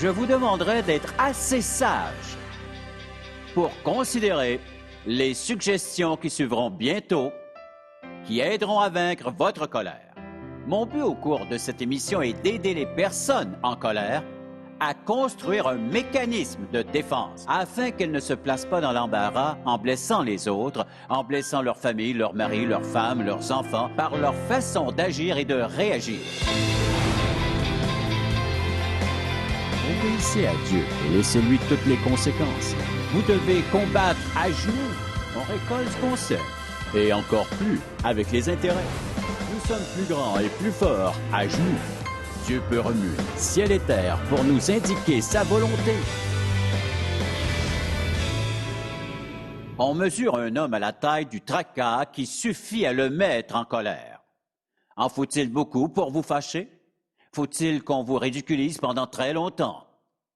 je vous demanderai d'être assez sage pour considérer les suggestions qui suivront bientôt, qui aideront à vaincre votre colère. Mon but au cours de cette émission est d'aider les personnes en colère à construire un mécanisme de défense afin qu'elles ne se placent pas dans l'embarras en blessant les autres, en blessant leur famille, leur mari, leur femme, leurs enfants, par leur façon d'agir et de réagir. Obéissez à Dieu et laissez-lui toutes les conséquences. Vous devez combattre à genoux. On récolte ce qu'on sème. Et encore plus avec les intérêts. Nous sommes plus grands et plus forts à genoux. Dieu peut remuer ciel et terre pour nous indiquer sa volonté. On mesure un homme à la taille du tracas qui suffit à le mettre en colère. En faut-il beaucoup pour vous fâcher? Faut-il qu'on vous ridiculise pendant très longtemps?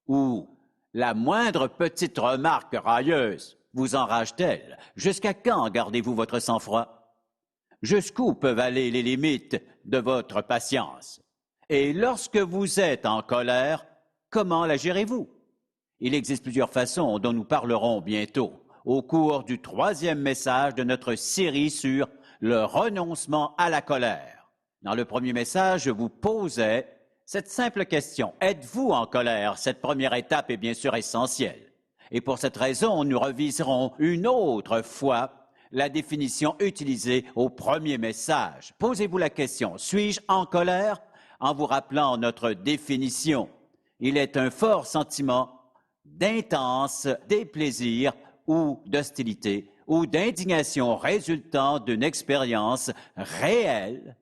Ou la moindre petite remarque railleuse vous enrage-t-elle? Jusqu'à quand gardez-vous votre sang-froid? Jusqu'où peuvent aller les limites de votre patience? Et lorsque vous êtes en colère, comment la gérez-vous? Il existe plusieurs façons dont nous parlerons bientôt au cours du 3e message de notre série sur le renoncement à la colère. Dans le premier message, je vous posais cette simple question. Êtes-vous en colère? Cette première étape est bien sûr essentielle. Et pour cette raison, nous reviserons une autre fois la définition utilisée au premier message. Posez-vous la question, suis-je en colère? En vous rappelant notre définition, il est un fort sentiment d'intense déplaisir ou d'hostilité ou d'indignation résultant d'une expérience réelle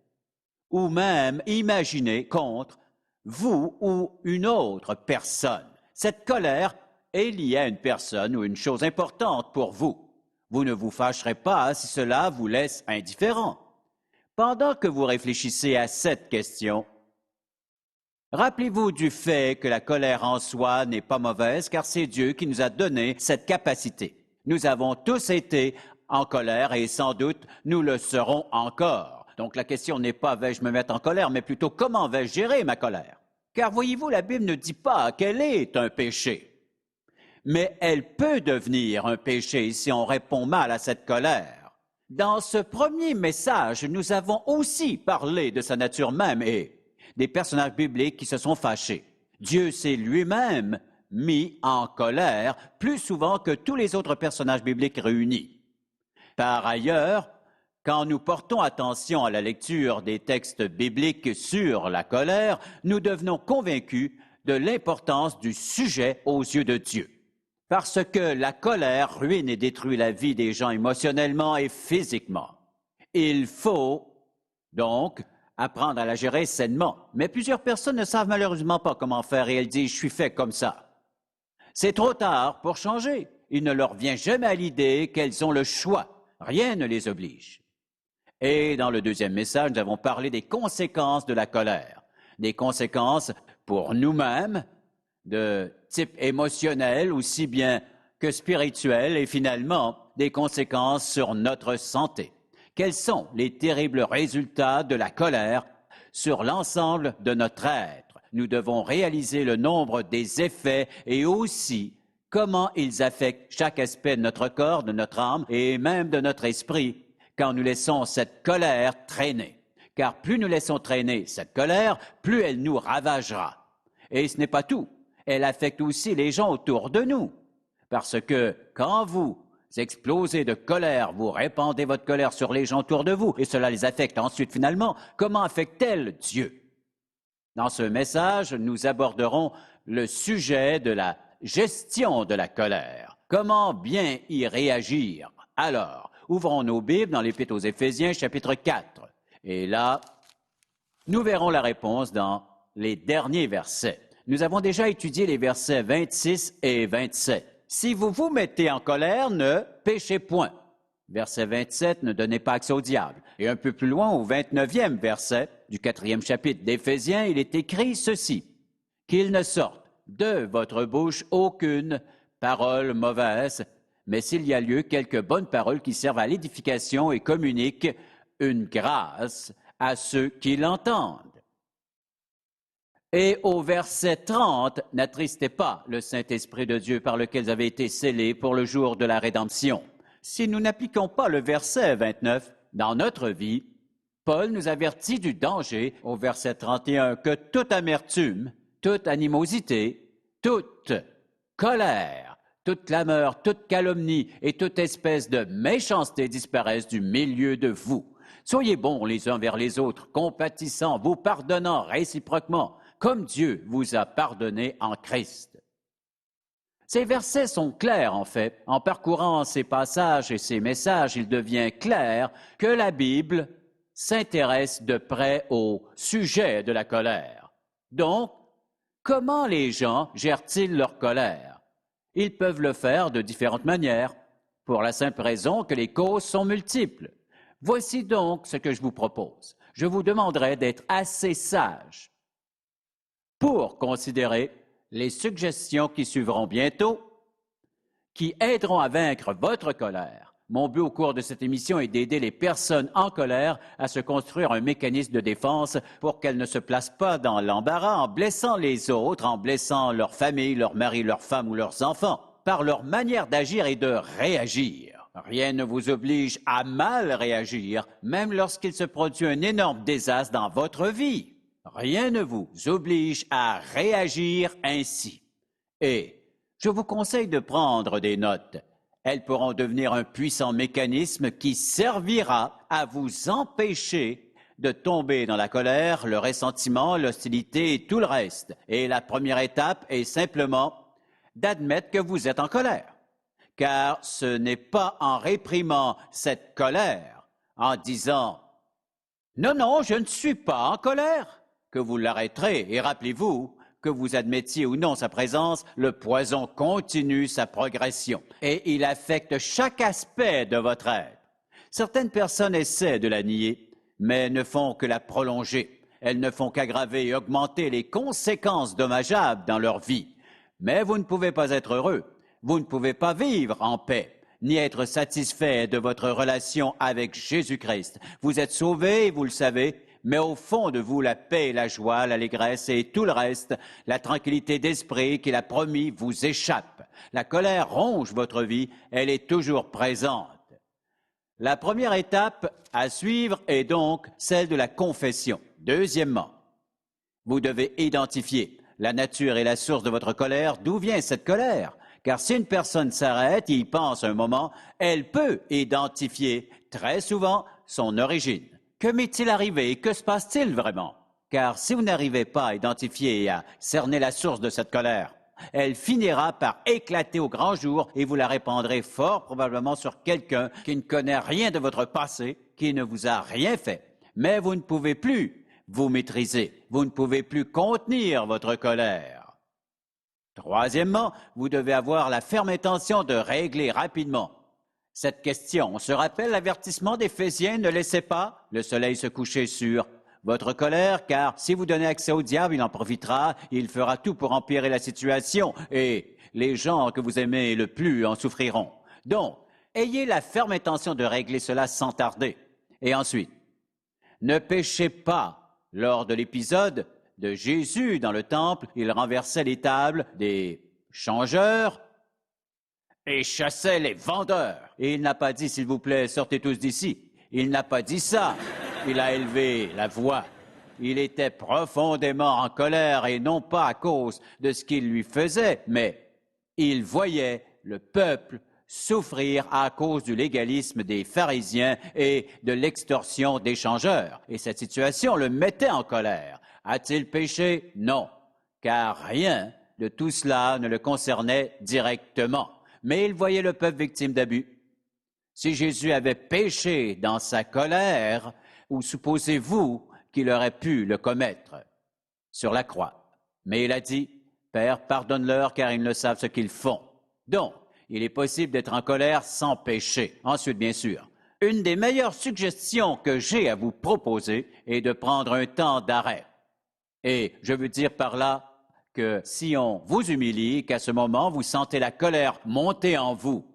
ou même imaginée contre vous ou une autre personne. Cette colère est liée à une personne ou une chose importante pour vous. Vous ne vous fâcherez pas si cela vous laisse indifférent. Pendant que vous réfléchissez à cette question, rappelez-vous du fait que la colère en soi n'est pas mauvaise, car c'est Dieu qui nous a donné cette capacité. Nous avons tous été en colère et sans doute nous le serons encore. Donc la question n'est pas vais-je me mettre en colère, mais plutôt comment vais-je gérer ma colère? Car voyez-vous, la Bible ne dit pas qu'elle est un péché, mais elle peut devenir un péché si on répond mal à cette colère. Dans ce premier message, nous avons aussi parlé de sa nature même et des personnages bibliques qui se sont fâchés. Dieu s'est lui-même mis en colère plus souvent que tous les autres personnages bibliques réunis. Par ailleurs, quand nous portons attention à la lecture des textes bibliques sur la colère, nous devenons convaincus de l'importance du sujet aux yeux de Dieu. Parce que la colère ruine et détruit la vie des gens émotionnellement et physiquement. Il faut donc apprendre à la gérer sainement. Mais plusieurs personnes ne savent malheureusement pas comment faire et elles disent « je suis fait comme ça ». C'est trop tard pour changer. Il ne leur vient jamais à l'idée qu'elles ont le choix. Rien ne les oblige. Et dans le deuxième message, nous avons parlé des conséquences de la colère. Des conséquences pour nous-mêmes, de type émotionnel aussi bien que spirituel, et finalement des conséquences sur notre santé. Quels sont les terribles résultats de la colère sur l'ensemble de notre être? Nous devons réaliser le nombre des effets et aussi comment ils affectent chaque aspect de notre corps, de notre âme et même de notre esprit quand nous laissons cette colère traîner. Car plus nous laissons traîner cette colère, plus elle nous ravagera. Et ce n'est pas tout. Elle affecte aussi les gens autour de nous. Parce que quand vous explosez de colère, vous répandez votre colère sur les gens autour de vous, et cela les affecte ensuite finalement, comment affecte-t-elle Dieu? Dans ce message, nous aborderons le sujet de la gestion de la colère. Comment bien y réagir? Alors, ouvrons nos Bibles dans l'Épître aux Éphésiens, chapitre 4. Et là, nous verrons la réponse dans les derniers versets. Nous avons déjà étudié les versets 26 et 27. Si vous vous mettez en colère, ne péchez point. Verset 27, ne donnez pas accès au diable. Et un peu plus loin, au 29e verset du 4e chapitre d'Éphésiens, il est écrit ceci. Qu'il ne sorte de votre bouche aucune parole mauvaise, mais s'il y a lieu, quelques bonnes paroles qui servent à l'édification et communiquent une grâce à ceux qui l'entendent. Et au verset 30, n'attristez pas le Saint-Esprit de Dieu par lequel vous avez été scellés pour le jour de la rédemption. Si nous n'appliquons pas le verset 29 dans notre vie, Paul nous avertit du danger au verset 31 que toute amertume, toute animosité, toute colère, toute clameur, toute calomnie et toute espèce de méchanceté disparaissent du milieu de vous. Soyez bons les uns vers les autres, compatissants, vous pardonnant réciproquement, comme Dieu vous a pardonné en Christ. Ces versets sont clairs, en fait. En parcourant ces passages et ces messages, il devient clair que la Bible s'intéresse de près au sujet de la colère. Donc, comment les gens gèrent-ils leur colère? Ils peuvent le faire de différentes manières, pour la simple raison que les causes sont multiples. Voici donc ce que je vous propose. Je vous demanderai d'être assez sage pour considérer les suggestions qui suivront bientôt, qui aideront à vaincre votre colère. Mon but au cours de cette émission est d'aider les personnes en colère à se construire un mécanisme de défense pour qu'elles ne se placent pas dans l'embarras en blessant les autres, en blessant leur famille, leur mari, leur femme ou leurs enfants, par leur manière d'agir et de réagir. Rien ne vous oblige à mal réagir, même lorsqu'il se produit un énorme désastre dans votre vie. Rien ne vous oblige à réagir ainsi. Et je vous conseille de prendre des notes. Elles pourront devenir un puissant mécanisme qui servira à vous empêcher de tomber dans la colère, le ressentiment, l'hostilité et tout le reste. Et la première étape est simplement d'admettre que vous êtes en colère. Car ce n'est pas en réprimant cette colère, en disant « Non, non, je ne suis pas en colère », que vous l'arrêterez. Et rappelez-vous, que vous admettiez ou non sa présence, le poison continue sa progression et il affecte chaque aspect de votre être. Certaines personnes essaient de la nier, mais ne font que la prolonger. Elles ne font qu'aggraver et augmenter les conséquences dommageables dans leur vie. Mais vous ne pouvez pas être heureux, vous ne pouvez pas vivre en paix, ni être satisfait de votre relation avec Jésus-Christ. Vous êtes sauvés, vous le savez, mais au fond de vous, la paix, la joie, l'allégresse et tout le reste, la tranquillité d'esprit qu'il a promis vous échappe. La colère ronge votre vie, elle est toujours présente. La première étape à suivre est donc celle de la confession. Deuxièmement, vous devez identifier la nature et la source de votre colère. D'où vient cette colère? Car si une personne s'arrête et y pense un moment, elle peut identifier très souvent son origine. Que m'est-il arrivé? Que se passe-t-il vraiment? Car si vous n'arrivez pas à identifier et à cerner la source de cette colère, elle finira par éclater au grand jour et vous la répandrez fort probablement sur quelqu'un qui ne connaît rien de votre passé, qui ne vous a rien fait. Mais vous ne pouvez plus vous maîtriser, vous ne pouvez plus contenir votre colère. Troisièmement, vous devez avoir la ferme intention de régler rapidement cette question. On se rappelle l'avertissement d'Éphésiens, ne laissez pas le soleil se coucher sur votre colère, car si vous donnez accès au diable, il en profitera, il fera tout pour empirer la situation, et les gens que vous aimez le plus en souffriront. Donc, ayez la ferme intention de régler cela sans tarder. Et ensuite, ne péchez pas. Lors de l'épisode de Jésus dans le temple, il renversait les tables des changeurs et chassait les vendeurs. Et il n'a pas dit, s'il vous plaît, sortez tous d'ici. Il n'a pas dit ça. Il a élevé la voix. Il était profondément en colère et non pas à cause de ce qu'il lui faisait, mais il voyait le peuple souffrir à cause du légalisme des pharisiens et de l'extorsion des changeurs. Et cette situation le mettait en colère. A-t-il péché? Non, car rien de tout cela ne le concernait directement. Mais il voyait le peuple victime d'abus. Si Jésus avait péché dans sa colère, ou supposez-vous qu'il aurait pu le commettre sur la croix? Mais il a dit, « Père, pardonne-leur car ils ne savent ce qu'ils font. » Donc, il est possible d'être en colère sans péché. Ensuite, bien sûr, une des meilleures suggestions que j'ai à vous proposer est de prendre un temps d'arrêt. Et je veux dire par là que si on vous humilie, qu'à ce moment, vous sentez la colère monter en vous,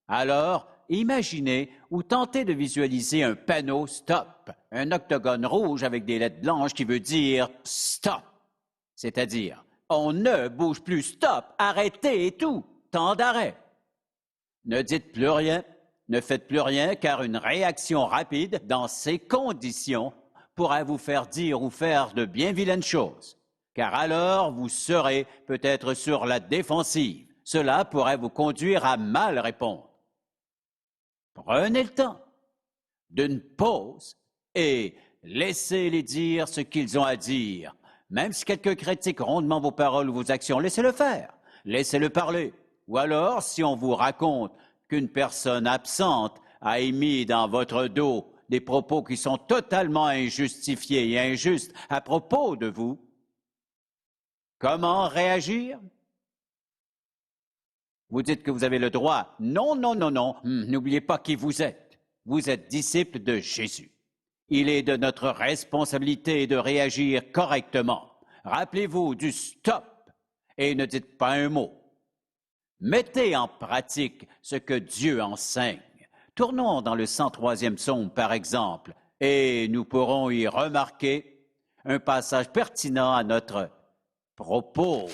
alors imaginez ou tentez de visualiser un panneau « Stop », un octogone rouge avec des lettres blanches qui veut dire « Stop ». C'est-à-dire, on ne bouge plus, stop, arrêtez et tout, temps d'arrêt. Ne dites plus rien, ne faites plus rien, car une réaction rapide dans ces conditions pourrait vous faire dire ou faire de bien vilaines choses, car alors vous serez peut-être sur la défensive. Cela pourrait vous conduire à mal répondre. Prenez le temps d'une pause et laissez-les dire ce qu'ils ont à dire. Même si quelqu'un critique rondement vos paroles ou vos actions, laissez-le faire, laissez-le parler. Ou alors, si on vous raconte qu'une personne absente a émis dans votre dos des propos qui sont totalement injustifiés et injustes à propos de vous, comment réagir? Vous dites que vous avez le droit. Non, non, non, non. N'oubliez pas qui vous êtes. Vous êtes disciple de Jésus. Il est de notre responsabilité de réagir correctement. Rappelez-vous du stop et ne dites pas un mot. Mettez en pratique ce que Dieu enseigne. Tournons dans le 103e psaume, par exemple, et nous pourrons y remarquer un passage pertinent à notre propos,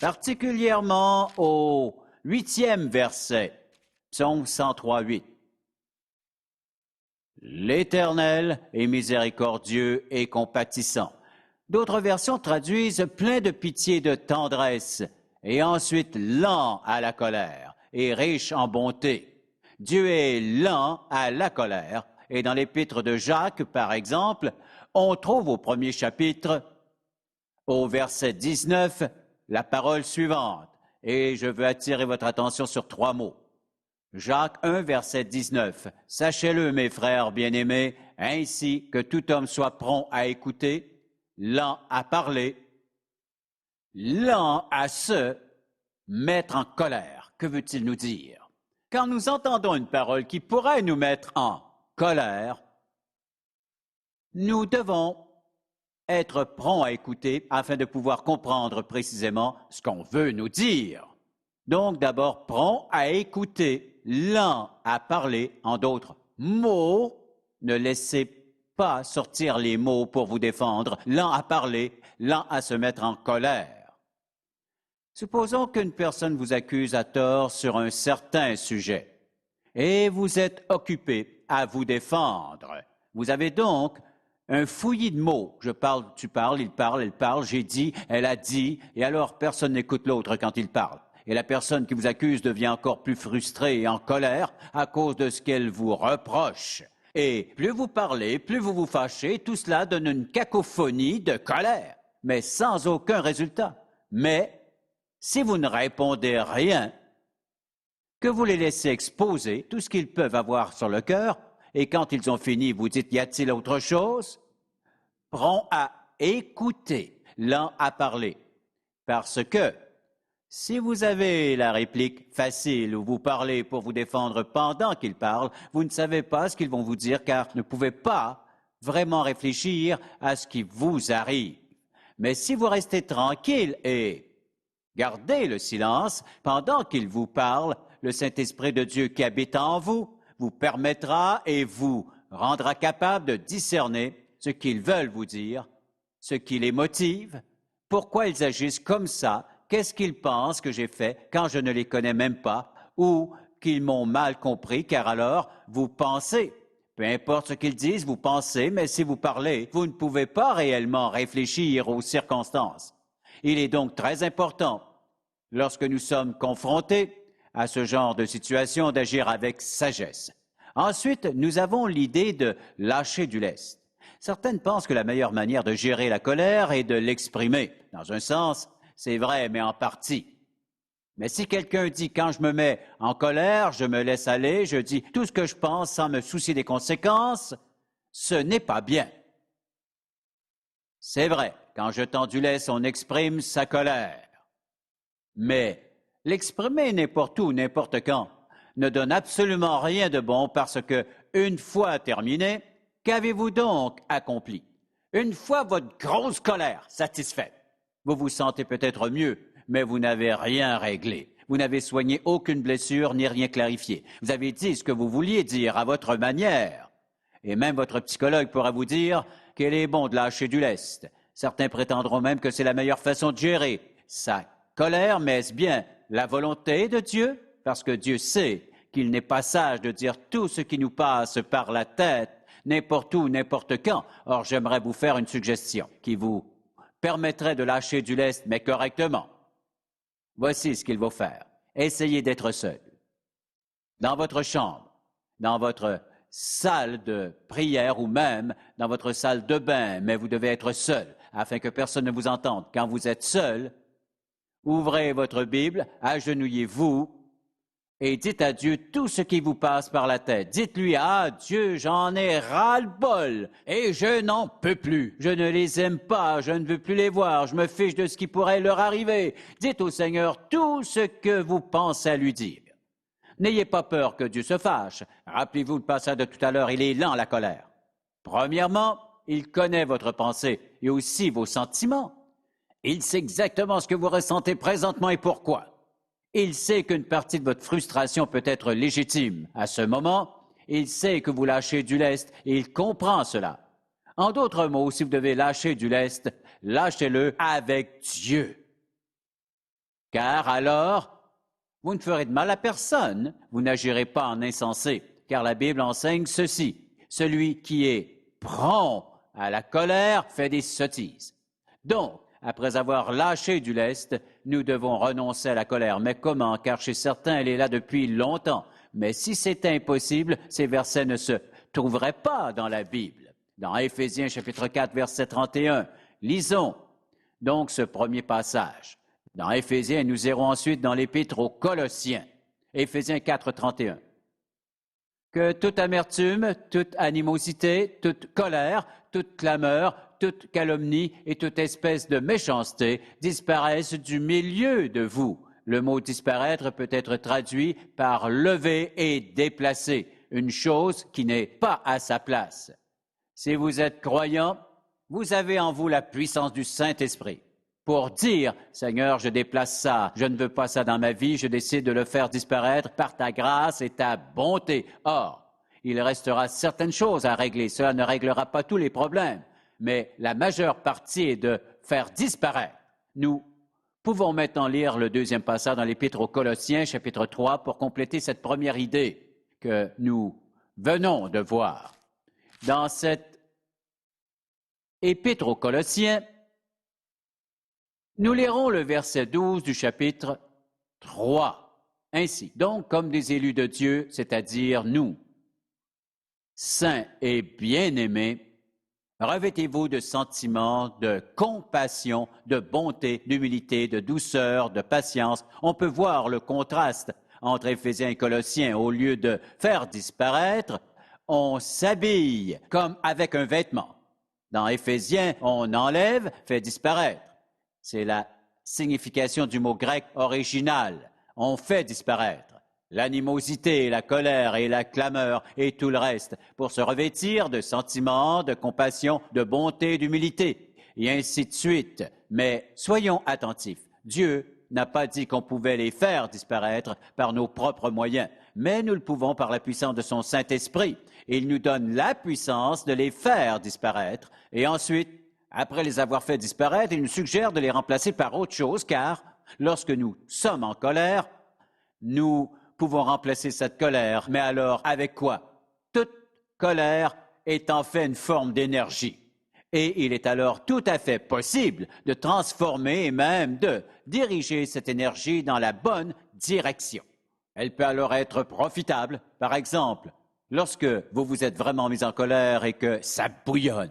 particulièrement au 8e verset, psaume 103, 8. L'Éternel est miséricordieux et compatissant. D'autres versions traduisent plein de pitié et de tendresse, et ensuite lent à la colère et riche en bonté. Dieu est lent à la colère, et dans l'épître de Jacques, par exemple, on trouve au premier chapitre, au verset 19, la parole suivante, et je veux attirer votre attention sur 3 mots. Jacques 1, verset 19. « Sachez-le, mes frères bien-aimés, ainsi que tout homme soit prompt à écouter, lent à parler, lent à se mettre en colère. » Que veut-il nous dire? Quand nous entendons une parole qui pourrait nous mettre en colère, nous devons être prompts à écouter afin de pouvoir comprendre précisément ce qu'on veut nous dire. Donc d'abord, prompt à écouter, lent à parler, en d'autres mots, ne laissez pas sortir les mots pour vous défendre, lent à parler, lent à se mettre en colère. Supposons qu'une personne vous accuse à tort sur un certain sujet et vous êtes occupé à vous défendre. Vous avez donc un fouillis de mots. Je parle, tu parles, il parle, elle parle, j'ai dit, elle a dit, et alors personne n'écoute l'autre quand il parle. Et la personne qui vous accuse devient encore plus frustrée et en colère à cause de ce qu'elle vous reproche. Et plus vous parlez, plus vous vous fâchez, tout cela donne une cacophonie de colère, mais sans aucun résultat. Mais si vous ne répondez rien, que vous les laissez exposer tout ce qu'ils peuvent avoir sur le cœur, et quand ils ont fini, vous dites, y a-t-il autre chose? Prompt à écouter, lent à parler. Parce que si vous avez la réplique facile où vous parlez pour vous défendre pendant qu'ils parlent, vous ne savez pas ce qu'ils vont vous dire car vous ne pouvez pas vraiment réfléchir à ce qui vous arrive. Mais si vous restez tranquille et gardez le silence pendant qu'ils vous parlent, le Saint-Esprit de Dieu qui habite en vous permettra et vous rendra capable de discerner ce qu'ils veulent vous dire, ce qui les motive, pourquoi ils agissent comme ça, qu'est-ce qu'ils pensent que j'ai fait quand je ne les connais même pas ou qu'ils m'ont mal compris, car alors vous pensez. Peu importe ce qu'ils disent, vous pensez, mais si vous parlez, vous ne pouvez pas réellement réfléchir aux circonstances. Il est donc très important, lorsque nous sommes confrontés à ce genre de situation, d'agir avec sagesse. Ensuite, nous avons l'idée de lâcher du lest. Certaines pensent que la meilleure manière de gérer la colère est de l'exprimer. Dans un sens, c'est vrai, mais en partie. Mais si quelqu'un dit « quand je me mets en colère, je me laisse aller, je dis tout ce que je pense sans me soucier des conséquences », ce n'est pas bien. C'est vrai, quand je tends du lest, on exprime sa colère. Mais l'exprimer n'importe où, n'importe quand, ne donne absolument rien de bon parce que, une fois terminé, qu'avez-vous donc accompli? Une fois votre grosse colère satisfaite, vous vous sentez peut-être mieux, mais vous n'avez rien réglé. Vous n'avez soigné aucune blessure ni rien clarifié. Vous avez dit ce que vous vouliez dire à votre manière. Et même votre psychologue pourra vous dire qu'il est bon de lâcher du lest. Certains prétendront même que c'est la meilleure façon de gérer sa colère, mais est-ce bien la volonté de Dieu? Parce que Dieu sait qu'il n'est pas sage de dire tout ce qui nous passe par la tête, n'importe où, n'importe quand. Or, j'aimerais vous faire une suggestion qui vous permettrait de lâcher du lest, mais correctement. Voici ce qu'il faut faire. Essayez d'être seul. Dans votre chambre, dans votre salle de prière ou même dans votre salle de bain, mais vous devez être seul afin que personne ne vous entende. Quand vous êtes seul, ouvrez votre Bible, agenouillez-vous et dites à Dieu tout ce qui vous passe par la tête. Dites-lui, ah Dieu, j'en ai ras-le-bol et je n'en peux plus. Je ne les aime pas, je ne veux plus les voir, je me fiche de ce qui pourrait leur arriver. Dites au Seigneur tout ce que vous pensez à lui dire. N'ayez pas peur que Dieu se fâche. Rappelez-vous le passage de tout à l'heure, il est lent la colère. Premièrement, il connaît votre pensée et aussi vos sentiments. Il sait exactement ce que vous ressentez présentement et pourquoi. Il sait qu'une partie de votre frustration peut être légitime. À ce moment, il sait que vous lâchez du lest et il comprend cela. En d'autres mots, si vous devez lâcher du lest, lâchez-le avec Dieu. Car alors, vous ne ferez de mal à personne, vous n'agirez pas en insensé, car la Bible enseigne ceci. Celui qui est prompt à la colère fait des sottises. Donc, après avoir lâché du lest, nous devons renoncer à la colère. Mais comment? Car chez certains, elle est là depuis longtemps. Mais si c'est impossible, ces versets ne se trouveraient pas dans la Bible. Dans Éphésiens chapitre 4, verset 31, lisons donc ce premier passage. Dans Éphésiens, nous irons ensuite dans l'Épître aux Colossiens. Éphésiens 4, 31. Que toute amertume, toute animosité, toute colère, toute clameur, toute calomnie et toute espèce de méchanceté disparaissent du milieu de vous. Le mot disparaître peut être traduit par lever et déplacer, une chose qui n'est pas à sa place. Si vous êtes croyant, vous avez en vous la puissance du Saint-Esprit pour dire, Seigneur, je déplace ça, je ne veux pas ça dans ma vie, je décide de le faire disparaître par ta grâce et ta bonté. Or, il restera certaines choses à régler, cela ne réglera pas tous les problèmes, mais la majeure partie est de faire disparaître. Nous pouvons maintenant lire le deuxième passage dans l'Épître aux Colossiens, chapitre 3, pour compléter cette première idée que nous venons de voir. Dans cette Épître aux Colossiens, nous lirons le verset 12 du chapitre 3. Ainsi, donc, comme des élus de Dieu, c'est-à-dire nous, saints et bien-aimés, revêtez-vous de sentiments de compassion, de bonté, d'humilité, de douceur, de patience. On peut voir le contraste entre Éphésiens et Colossiens. Au lieu de faire disparaître, on s'habille comme avec un vêtement. Dans Éphésiens, on enlève, fait disparaître. C'est la signification du mot grec original. On fait disparaître l'animosité, la colère et la clameur et tout le reste pour se revêtir de sentiments, de compassion, de bonté, d'humilité et ainsi de suite. Mais soyons attentifs. Dieu n'a pas dit qu'on pouvait les faire disparaître par nos propres moyens, mais nous le pouvons par la puissance de son Saint-Esprit. Il nous donne la puissance de les faire disparaître et ensuite, après les avoir fait disparaître, il nous suggère de les remplacer par autre chose, car lorsque nous sommes en colère, nous pouvons remplacer cette colère. Mais alors, avec quoi? Toute colère est en fait une forme d'énergie. Et il est alors tout à fait possible de transformer et même de diriger cette énergie dans la bonne direction. Elle peut alors être profitable. Par exemple, lorsque vous vous êtes vraiment mis en colère et que ça bouillonne,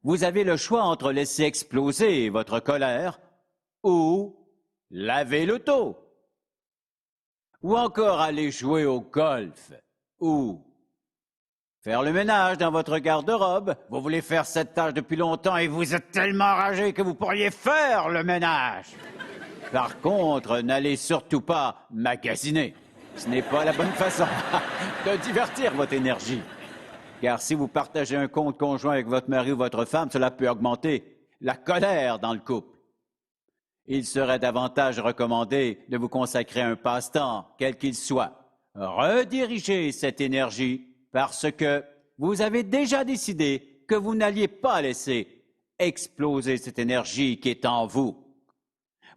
vous avez le choix entre laisser exploser votre colère ou laver l'auto, ou encore aller jouer au golf, ou faire le ménage dans votre garde-robe. Vous voulez faire cette tâche depuis longtemps et vous êtes tellement enragé que vous pourriez faire le ménage. Par contre, n'allez surtout pas magasiner. Ce n'est pas la bonne façon de divertir votre énergie. Car si vous partagez un compte conjoint avec votre mari ou votre femme, cela peut augmenter la colère dans le couple. Il serait davantage recommandé de vous consacrer à un passe-temps, quel qu'il soit. Redirigez cette énergie parce que vous avez déjà décidé que vous n'alliez pas laisser exploser cette énergie qui est en vous.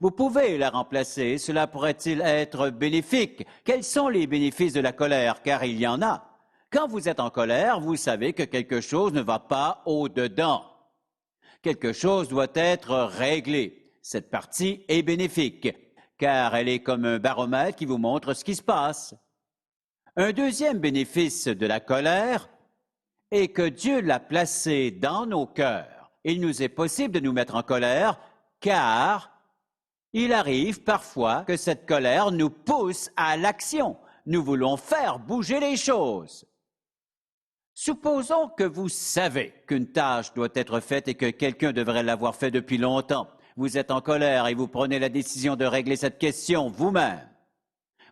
Vous pouvez la remplacer. Cela pourrait-il être bénéfique? Quels sont les bénéfices de la colère? Car il y en a. Quand vous êtes en colère, vous savez que quelque chose ne va pas au-dedans. Quelque chose doit être réglé. Cette partie est bénéfique, car elle est comme un baromètre qui vous montre ce qui se passe. Un deuxième bénéfice de la colère est que Dieu l'a placée dans nos cœurs. Il nous est possible de nous mettre en colère, car il arrive parfois que cette colère nous pousse à l'action. Nous voulons faire bouger les choses. Supposons que vous savez qu'une tâche doit être faite et que quelqu'un devrait l'avoir fait depuis longtemps. Vous êtes en colère et vous prenez la décision de régler cette question vous-même.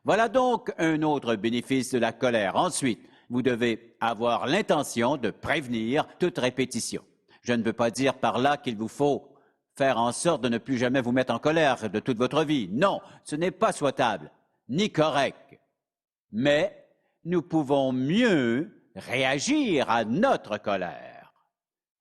Voilà donc un autre bénéfice de la colère. Ensuite, vous devez avoir l'intention de prévenir toute répétition. Je ne veux pas dire par là qu'il vous faut faire en sorte de ne plus jamais vous mettre en colère de toute votre vie. Non, ce n'est pas souhaitable, ni correct. Mais nous pouvons mieux réagir à notre colère.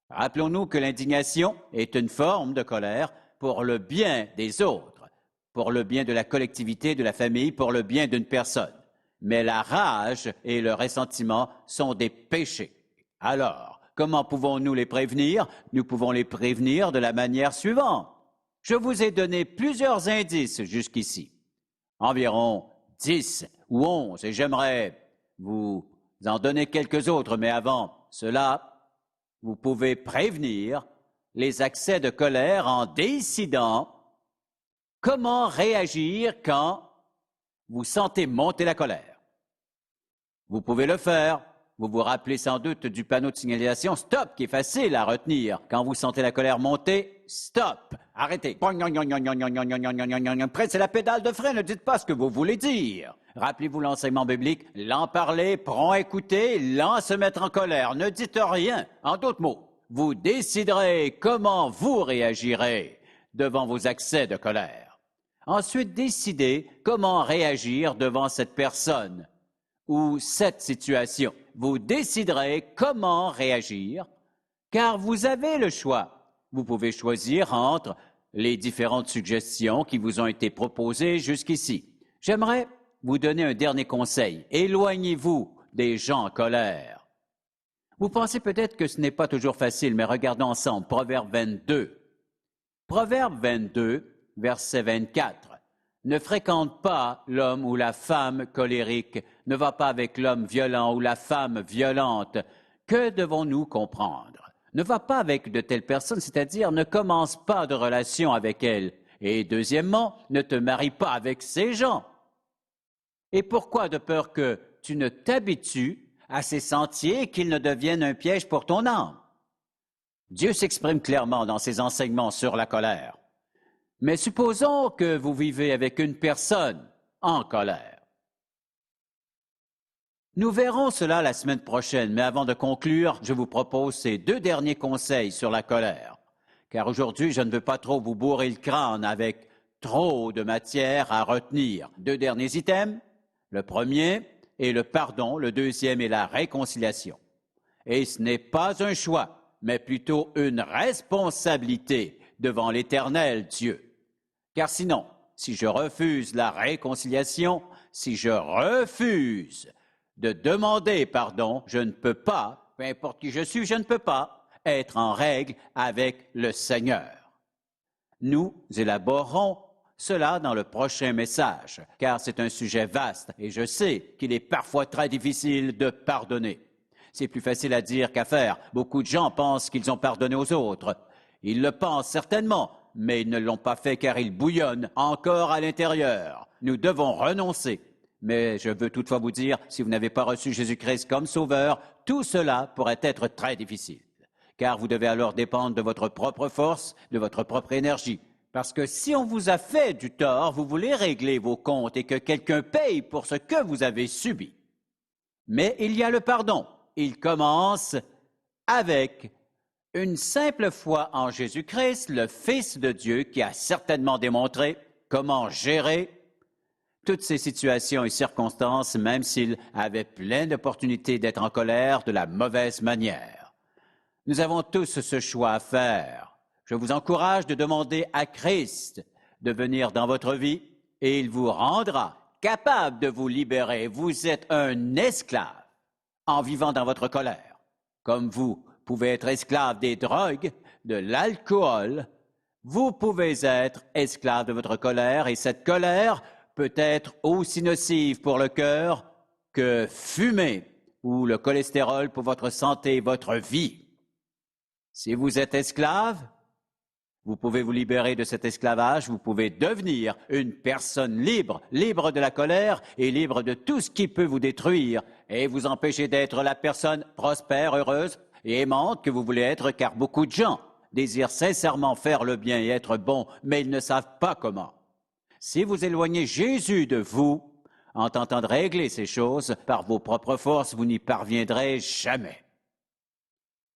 Rappelons-nous que l'indignation est une forme de colère pour le bien des autres, pour le bien de la collectivité, de la famille, pour le bien d'une personne. Mais la rage et le ressentiment sont des péchés. Alors, comment pouvons-nous les prévenir? Nous pouvons les prévenir de la manière suivante. Je vous ai donné plusieurs indices jusqu'ici, environ 10 ou 11, et j'aimerais vous en donner quelques autres, mais avant cela, vous pouvez prévenir les accès de colère en décidant comment réagir quand vous sentez monter la colère. Vous pouvez le faire. Vous vous rappelez sans doute du panneau de signalisation stop qui est facile à retenir. Quand vous sentez la colère monter, stop, arrêtez. Pressez la pédale de frein, ne dites pas ce que vous voulez dire. Rappelez-vous l'enseignement biblique, l'en parler, prompt écouter, l'en se mettre en colère. Ne dites rien. En d'autres mots, vous déciderez comment vous réagirez devant vos accès de colère. Ensuite, décidez comment réagir devant cette personne ou cette situation. Vous déciderez comment réagir, car vous avez le choix. Vous pouvez choisir entre les différentes suggestions qui vous ont été proposées jusqu'ici. J'aimerais vous donner un dernier conseil. Éloignez-vous des gens en colère. Vous pensez peut-être que ce n'est pas toujours facile, mais regardons ensemble Proverbe 22. Proverbe 22, verset 24. Ne fréquente pas l'homme ou la femme colérique, ne va pas avec l'homme violent ou la femme violente. Que devons-nous comprendre? Ne va pas avec de telles personnes, c'est-à-dire ne commence pas de relation avec elles. Et deuxièmement, ne te marie pas avec ces gens. Et pourquoi? De peur que tu ne t'habitues à ces sentiers et qu'ils ne deviennent un piège pour ton âme. Dieu s'exprime clairement dans ses enseignements sur la colère. Mais supposons que vous vivez avec une personne en colère. Nous verrons cela la semaine prochaine, mais avant de conclure, je vous propose ces 2 derniers conseils sur la colère. Car aujourd'hui, je ne veux pas trop vous bourrer le crâne avec trop de matière à retenir. 2 derniers items. Le premier est le pardon, le deuxième est la réconciliation. Et ce n'est pas un choix, mais plutôt une responsabilité devant l'Éternel Dieu. Car sinon, si je refuse la réconciliation, si je refuse de demander pardon, je ne peux pas, peu importe qui je suis, je ne peux pas être en règle avec le Seigneur. Nous élaborerons cela dans le prochain message, car c'est un sujet vaste et je sais qu'il est parfois très difficile de pardonner. C'est plus facile à dire qu'à faire. Beaucoup de gens pensent qu'ils ont pardonné aux autres. Ils le pensent certainement, mais ils ne l'ont pas fait car ils bouillonnent encore à l'intérieur. Nous devons renoncer. Mais je veux toutefois vous dire, si vous n'avez pas reçu Jésus-Christ comme sauveur, tout cela pourrait être très difficile. Car vous devez alors dépendre de votre propre force, de votre propre énergie. Parce que si on vous a fait du tort, vous voulez régler vos comptes et que quelqu'un paye pour ce que vous avez subi. Mais il y a le pardon. Il commence avec une simple foi en Jésus-Christ, le Fils de Dieu, qui a certainement démontré comment gérer toutes ces situations et circonstances, même s'il avait plein d'opportunités d'être en colère de la mauvaise manière. Nous avons tous ce choix à faire. Je vous encourage de demander à Christ de venir dans votre vie et il vous rendra capable de vous libérer. Vous êtes un esclave en vivant dans votre colère. Comme vous pouvez être esclave des drogues, de l'alcool, vous pouvez être esclave de votre colère et cette colère peut être aussi nocive pour le cœur que fumer ou le cholestérol pour votre santé et votre vie. Si vous êtes esclave, vous pouvez vous libérer de cet esclavage, vous pouvez devenir une personne libre, libre de la colère et libre de tout ce qui peut vous détruire et vous empêcher d'être la personne prospère, heureuse et aimante que vous voulez être, car beaucoup de gens désirent sincèrement faire le bien et être bons, mais ils ne savent pas comment. Si vous éloignez Jésus de vous, en tentant de régler ces choses par vos propres forces, vous n'y parviendrez jamais.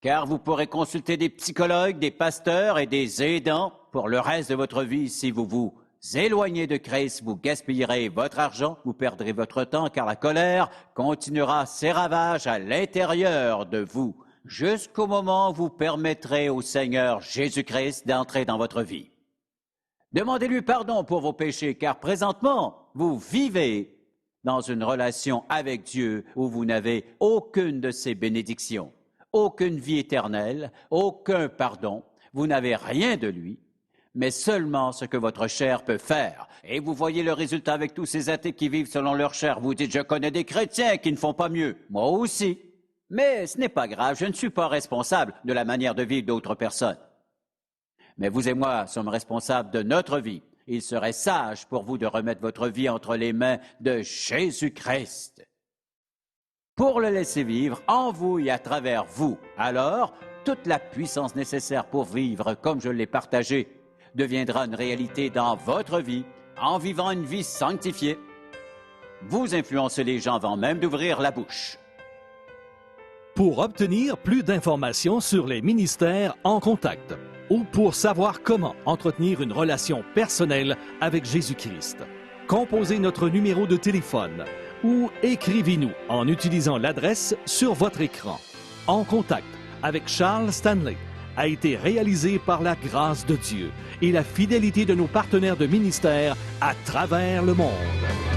Car vous pourrez consulter des psychologues, des pasteurs et des aidants pour le reste de votre vie. Si vous vous éloignez de Christ, vous gaspillerez votre argent, vous perdrez votre temps, car la colère continuera ses ravages à l'intérieur de vous, jusqu'au moment où vous permettrez au Seigneur Jésus-Christ d'entrer dans votre vie. Demandez-lui pardon pour vos péchés, car présentement, vous vivez dans une relation avec Dieu où vous n'avez aucune de ses bénédictions. Aucune vie éternelle, aucun pardon, vous n'avez rien de lui, mais seulement ce que votre chair peut faire. Et vous voyez le résultat avec tous ces athées qui vivent selon leur chair. Vous dites, je connais des chrétiens qui ne font pas mieux. Moi aussi. Mais ce n'est pas grave, je ne suis pas responsable de la manière de vivre d'autres personnes. Mais vous et moi sommes responsables de notre vie. Il serait sage pour vous de remettre votre vie entre les mains de Jésus-Christ, pour le laisser vivre en vous et à travers vous. Alors, toute la puissance nécessaire pour vivre comme je l'ai partagé deviendra une réalité dans votre vie en vivant une vie sanctifiée. Vous influencez les gens avant même d'ouvrir la bouche. Pour obtenir plus d'informations sur les ministères en contact ou pour savoir comment entretenir une relation personnelle avec Jésus-Christ, composez notre numéro de téléphone ou écrivez-nous en utilisant l'adresse sur votre écran. En contact avec Charles Stanley a été réalisé par la grâce de Dieu et la fidélité de nos partenaires de ministère à travers le monde.